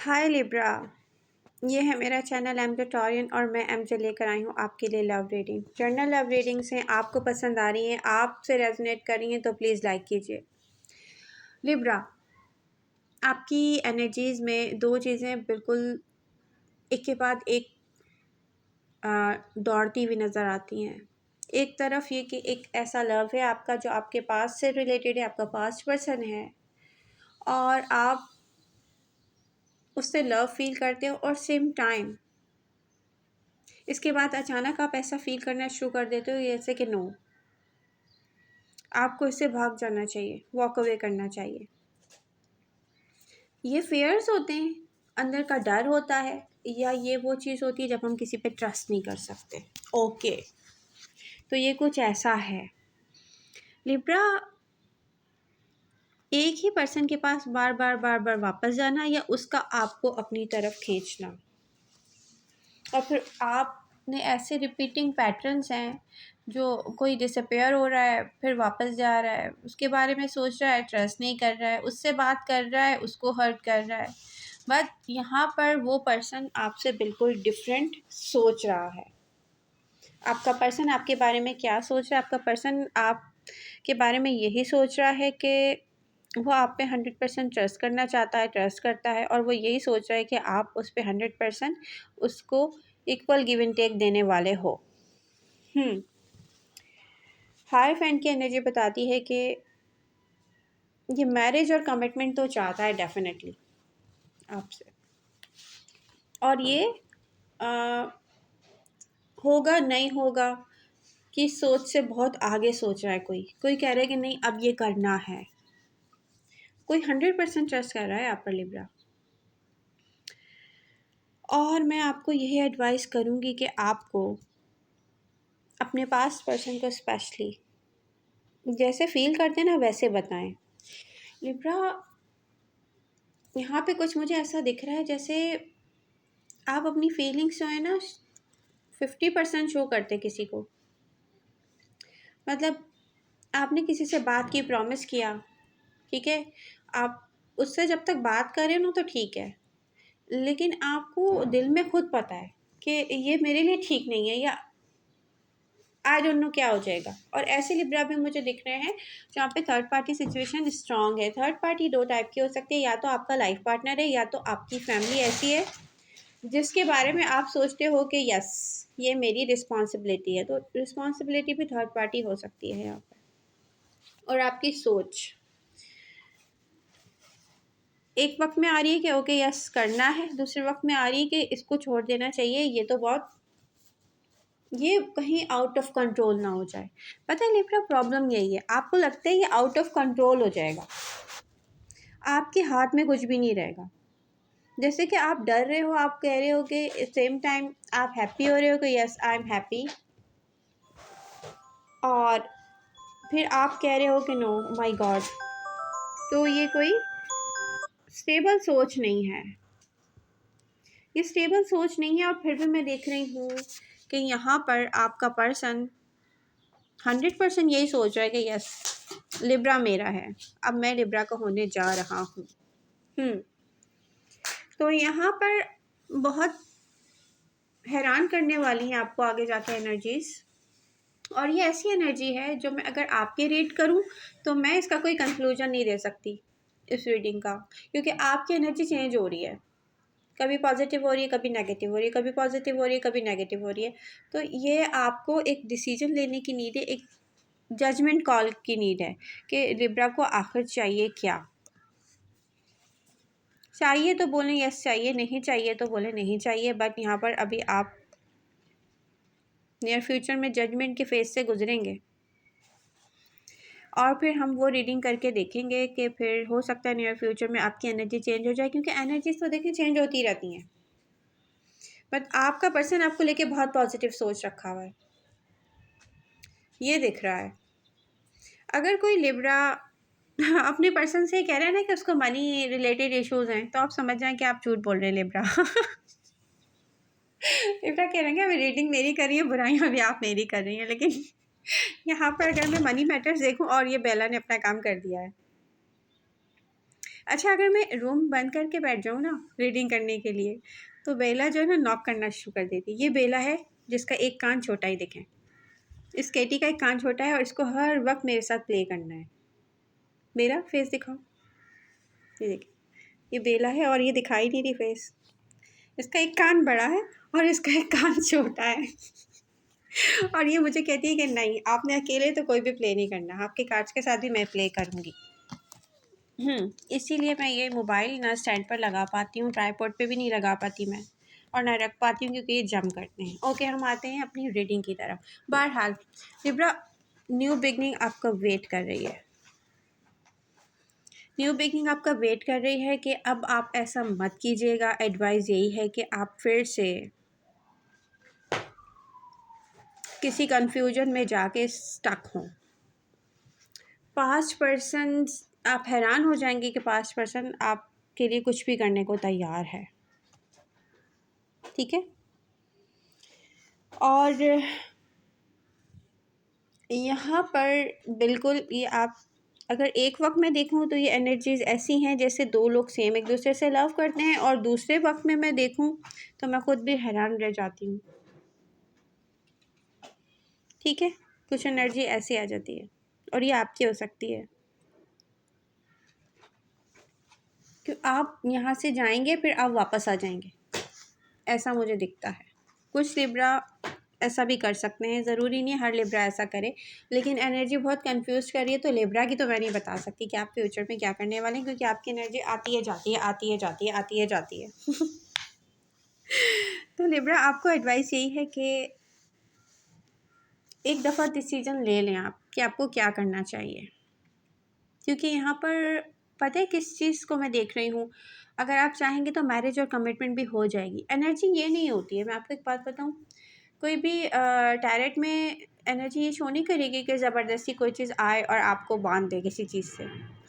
हाय Libra. ये है मेरा चैनल एम ट्यूटोरियल और मैं एमजे लेकर आई हूँ आपके लिए love reading. Journal love readings हैं, आपको पसंद आ रही हैं, आपसे रेजोनेट कर रही हैं तो प्लीज़ लाइक कीजिए। लिब्रा, आपकी एनर्जीज़ में दो चीज़ें बिल्कुल एक के बाद एक दौड़ती हुई नज़र आती हैं। एक तरफ ये कि एक ऐसा लव है आपका जो आपके पास से रिलेटेड है, आपका पास्ट पर्सन है और आप उससे लव फील करते हो और सेम टाइम इसके बाद अचानक आप ऐसा फील करना शुरू कर देते हो जैसे कि नो, आपको इससे भाग जाना चाहिए, वॉक अवे करना चाहिए। ये फेयर्स होते हैं, अंदर का डर होता है, या ये वो चीज़ होती है जब हम किसी पे ट्रस्ट नहीं कर सकते। ओके, तो ये कुछ ऐसा है लिब्रा। एक ही पर्सन के पास बार बार वापस जाना या उसका आपको अपनी तरफ खींचना, और फिर आपने ऐसे रिपीटिंग पैटर्न्स हैं जो कोई डिसअपेयर हो रहा है फिर वापस जा रहा है, उसके बारे में सोच रहा है, ट्रस्ट नहीं कर रहा है, उससे बात कर रहा है, उसको हर्ट कर रहा है। बट यहाँ पर वो पर्सन आपसे बिल्कुल डिफरेंट सोच रहा है। आपका पर्सन आपके बारे में क्या सोच रहा है? आपका पर्सन आपके बारे में यही सोच रहा है कि वो आप पे 100% ट्रस्ट करना चाहता है, ट्रस्ट करता है, और वो यही सोच रहा है कि आप उस पे 100% उसको इक्वल गिव एंड टेक देने वाले हो। हायर फ्रेंड की एनर्जी बताती है कि ये मैरिज और कमिटमेंट तो चाहता है डेफिनेटली आपसे, और ये आ, होगा नहीं होगा कि सोच से बहुत आगे सोच रहा है। कोई कह रहा है कि नहीं अब ये करना है, कोई 100% ट्रस्ट कर रहा है आप पर लिब्रा। और मैं आपको यही एडवाइस करूँगी कि आपको अपने पास पर्सन को स्पेशली जैसे फील करते हैं ना वैसे बताएं लिब्रा। यहाँ पे कुछ मुझे ऐसा दिख रहा है जैसे आप अपनी फीलिंग्स जो है ना 50% शो करते किसी को। मतलब आपने किसी से बात की, प्रॉमिस किया, ठीक है, आप उससे जब तक बात करें ना तो ठीक है, लेकिन आपको दिल में खुद पता है कि ये मेरे लिए ठीक नहीं है, या आई डोंट नो क्या हो जाएगा। और ऐसे लिब्रा भी मुझे दिख रहे हैं जहाँ पे थर्ड पार्टी सिचुएशन स्ट्रांग है। थर्ड पार्टी दो टाइप की हो सकती है, या तो आपका लाइफ पार्टनर है या तो आपकी फैमिली ऐसी है जिसके बारे में आप सोचते हो कि यस ये मेरी रिस्पॉन्सिबिलिटी है। तो रिस्पॉन्सिबिलिटी भी थर्ड पार्टी हो सकती है यहाँ पर। और आपकी सोच एक वक्त में आ रही है कि ओके यस करना है, दूसरे वक्त में आ रही है कि इसको छोड़ देना चाहिए, ये तो बहुत, ये कहीं आउट ऑफ कंट्रोल ना हो जाए। पता है लिब्रा, प्रॉब्लम यही है, आपको लगता है ये आउट ऑफ कंट्रोल हो जाएगा, आपके हाथ में कुछ भी नहीं रहेगा। जैसे कि आप डर रहे हो, आप कह रहे हो कि सेम टाइम आप हैप्पी हो रहे हो कि यस आई एम हैप्पी, और फिर आप कह रहे हो कि नो माय गॉड। तो ये कोई स्टेबल सोच नहीं है, ये स्टेबल सोच नहीं है। और फिर भी मैं देख रही हूँ कि यहाँ पर आपका पर्सन 100% यही सोच रहा है कि यस लिब्रा मेरा है, अब मैं लिब्रा का होने जा रहा हूँ। तो यहाँ पर बहुत हैरान करने वाली हैं आपको आगे जाके एनर्जीज। और ये ऐसी एनर्जी है जो मैं अगर आपके रीड करूँ तो मैं इसका कोई कंक्लूजन नहीं दे सकती इस रीडिंग का, क्योंकि आपकी एनर्जी चेंज हो रही है, कभी पॉजिटिव हो रही है, कभी नेगेटिव हो रही है, कभी पॉजिटिव हो रही है, कभी नेगेटिव हो रही है। तो ये आपको एक डिसीजन लेने की नीड है, एक जजमेंट कॉल की नीड है कि लिब्रा को आखिर चाहिए क्या। चाहिए तो बोलें यस चाहिए, नहीं चाहिए तो बोलें नहीं चाहिए। बट यहाँ पर अभी आप नियर फ्यूचर में जजमेंट के फेज से गुजरेंगे, और फिर हम वो रीडिंग करके देखेंगे कि फिर हो सकता है नियर फ्यूचर में आपकी एनर्जी चेंज हो जाए, क्योंकि एनर्जीज तो देखिए चेंज होती रहती हैं। बट आपका पर्सन आपको लेके बहुत पॉजिटिव सोच रखा हुआ है, ये दिख रहा है। अगर कोई लिब्रा अपने पर्सन से कह रहा है ना कि उसको मनी रिलेटेड इश्यूज हैं, तो आप समझ जाएं कि आप झूठ बोल रहे हैं लिब्रा। लिब्रा कह रहे हैं कि अभी रीडिंग मेरी कर रही है, बुराइयां भी आप मेरी कर रही हैं, लेकिन यहाँ पर अगर मैं मनी मैटर्स देखूं, और ये बेला ने अपना काम कर दिया है। अच्छा, अगर मैं रूम बंद करके बैठ जाऊँ ना रीडिंग करने के लिए, तो बेला जो है ना नॉक करना शुरू कर देती है। ये बेला है जिसका एक कान छोटा ही दिखे। इस केटी का एक कान छोटा है और इसको हर वक्त मेरे साथ प्ले करना है। बेला फेस दिखाओ। ये देखिए, ये बेला है और ये दिखाई नहीं रही फेस। इसका एक कान बड़ा है और इसका एक कान छोटा है। और ये मुझे कहती है कि नहीं, आपने अकेले तो कोई भी प्ले नहीं करना, आपके कार्ड्स के साथ भी मैं प्ले करूँगी। इसीलिए मैं ये मोबाइल ना स्टैंड पर लगा पाती हूँ, ट्राईपॉड पे भी नहीं लगा पाती मैं, और ना रख पाती हूँ क्योंकि ये जम करते हैं। ओके, हम आते हैं अपनी रीडिंग की तरफ। बहरहाल लिब्रा, न्यू बिगनिंग आपका वेट कर रही है। न्यू बिगनिंग आपका वेट कर रही है कि अब आप ऐसा मत कीजिएगा। एडवाइस यही है कि आप फिर से किसी कंफ्यूजन में जाके स्टक हों। पास्ट पर्सन, आप हैरान हो जाएंगे कि पास्ट पर्सन आपके लिए कुछ भी करने को तैयार है। ठीक है, और यहाँ पर बिल्कुल ये आप अगर एक वक्त में देखूँ तो ये एनर्जीज़ ऐसी हैं जैसे दो लोग सेम एक दूसरे से लव करते हैं, और दूसरे वक्त में मैं देखूँ तो मैं खुद भी हैरान रह जाती हूँ। ठीक है, कुछ एनर्जी ऐसी आ जाती है और ये आपकी हो सकती है कि आप यहाँ से जाएंगे फिर आप वापस आ जाएंगे, ऐसा मुझे दिखता है। कुछ लिब्रा ऐसा भी कर सकते हैं, ज़रूरी नहीं हर लिब्रा ऐसा करे, लेकिन एनर्जी बहुत कंफ्यूज कर रही है। तो लिब्रा की तो मैं नहीं बता सकती कि आप फ्यूचर में क्या करने वाले हैं, क्योंकि आपकी एनर्जी आती है जाती है, आती है जाती है, आती है जाती है। तो लिब्रा, आपको एडवाइस यही है कि एक दफ़ा डिसीजन ले लें आप कि आपको क्या करना चाहिए, क्योंकि यहाँ पर पता है किस चीज़ को मैं देख रही हूँ। अगर आप चाहेंगे तो मैरिज और कमिटमेंट भी हो जाएगी। एनर्जी ये नहीं होती है, मैं आपको एक बात बताऊँ, कोई भी टैरेट में एनर्जी ये शो नहीं करेगी कि ज़बरदस्ती कोई चीज़ आए और आपको बांध दे किसी चीज़ से।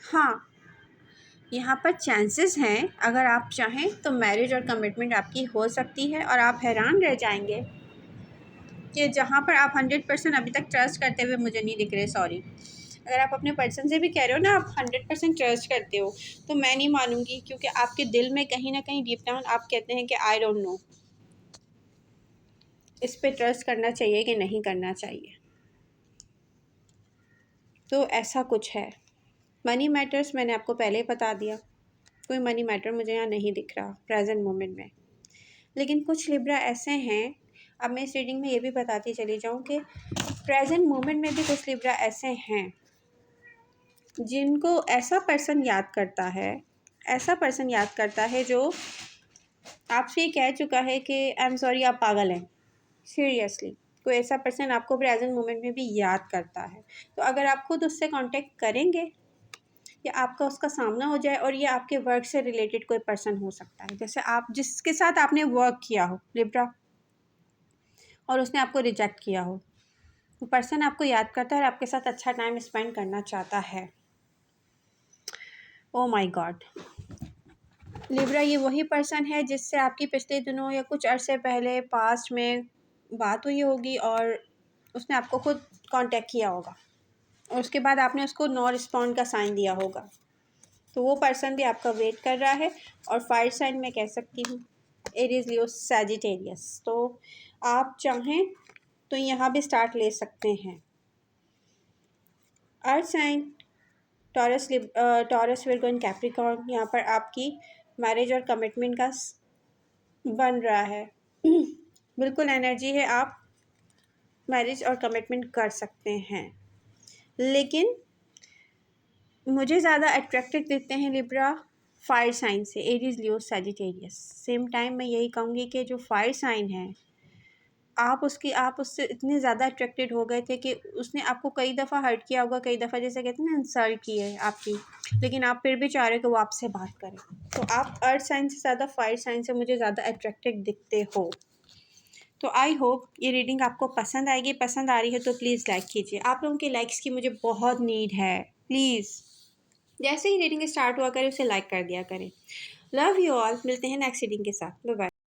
हाँ, यहाँ पर चांसेस हैं, अगर आप चाहें तो मैरिज और कमिटमेंट आपकी हो सकती है, और आप हैरान रह जाएंगे कि जहाँ पर आप 100% अभी तक ट्रस्ट करते हुए मुझे नहीं दिख रहे। सॉरी, अगर आप अपने पर्सन से भी कह रहे हो ना आप 100% ट्रस्ट करते हो, तो मैं नहीं मानूंगी, क्योंकि आपके दिल में कहीं ना कहीं डीप डाउन आप कहते हैं कि आई डोंट नो, इस पे ट्रस्ट करना चाहिए कि नहीं करना चाहिए। तो ऐसा कुछ है। मनी मैटर्स मैंने आपको पहले ही बता दिया, कोई मनी मैटर मुझे यहाँ नहीं दिख रहा प्रेजेंट मोमेंट में। लेकिन कुछ लिब्रा ऐसे हैं, अब मैं इस रीडिंग में ये भी बताती चली जाऊँ कि प्रेजेंट मोमेंट में भी कुछ लिब्रा ऐसे हैं जिनको ऐसा पर्सन याद करता है, ऐसा पर्सन याद करता है जो आपसे ये कह चुका है कि आई एम सॉरी आप पागल हैं। सीरियसली कोई ऐसा पर्सन आपको प्रेजेंट मोमेंट में भी याद करता है। तो अगर आप खुद उससे कांटेक्ट करेंगे या आपका उसका सामना हो जाए, और ये आपके वर्क से रिलेटेड कोई पर्सन हो सकता है, जैसे आप जिसके साथ आपने वर्क किया हो लिब्रा और उसने आपको रिजेक्ट किया हो, वो पर्सन आपको याद करता है और आपके साथ अच्छा टाइम स्पेंड करना चाहता है। ओ माय गॉड लिब्रा, ये वही पर्सन है जिससे आपकी पिछले दिनों या कुछ अरसे पहले पास्ट में बात हुई होगी, और उसने आपको खुद कांटेक्ट किया होगा और उसके बाद आपने उसको नो रिस्पॉन्ड का साइन दिया होगा। तो वो पर्सन भी आपका वेट कर रहा है। और फायर साइन में कह सकती हूँ एरीज, लियो, सैजिटेरियस। तो आप चाहें तो यहाँ भी स्टार्ट ले सकते हैं। Earth sign Taurus, Taurus, Virgo and Capricorn, यहाँ पर आपकी मैरिज और कमिटमेंट का बन रहा है। बिल्कुल एनर्जी है, आप मैरिज और कमिटमेंट कर सकते हैं, लेकिन मुझे ज़्यादा अट्रैक्टेड दिखते हैं लिब्रा फायर साइन से, एरीज, लियो, सैजिटेरियस। सेम टाइम मैं यही कहूँगी कि जो फायर साइन है, आप उससे इतने ज़्यादा अट्रैक्टेड हो गए थे कि उसने आपको कई दफ़ा हर्ट किया होगा, कई दफ़ा जैसे कहते हैं ना इंसल्ट की है आपकी, लेकिन आप फिर भी चाह रहे हो कि वो आपसे बात करें। तो आप अर्थ साइन से ज़्यादा फायर साइन से मुझे ज़्यादा अट्रैक्टेड दिखते हो। तो आई होप ये रीडिंग आपको पसंद आएगी। पसंद आ रही है तो प्लीज़ लाइक कीजिए, आप लोगों के लाइक्स की मुझे बहुत नीड है। प्लीज़ जैसे ही रीडिंग स्टार्ट हुआ करे उसे लाइक कर दिया करें। लव यू ऑल, मिलते हैं नेक्स्ट रीडिंग के साथ। Bye bye.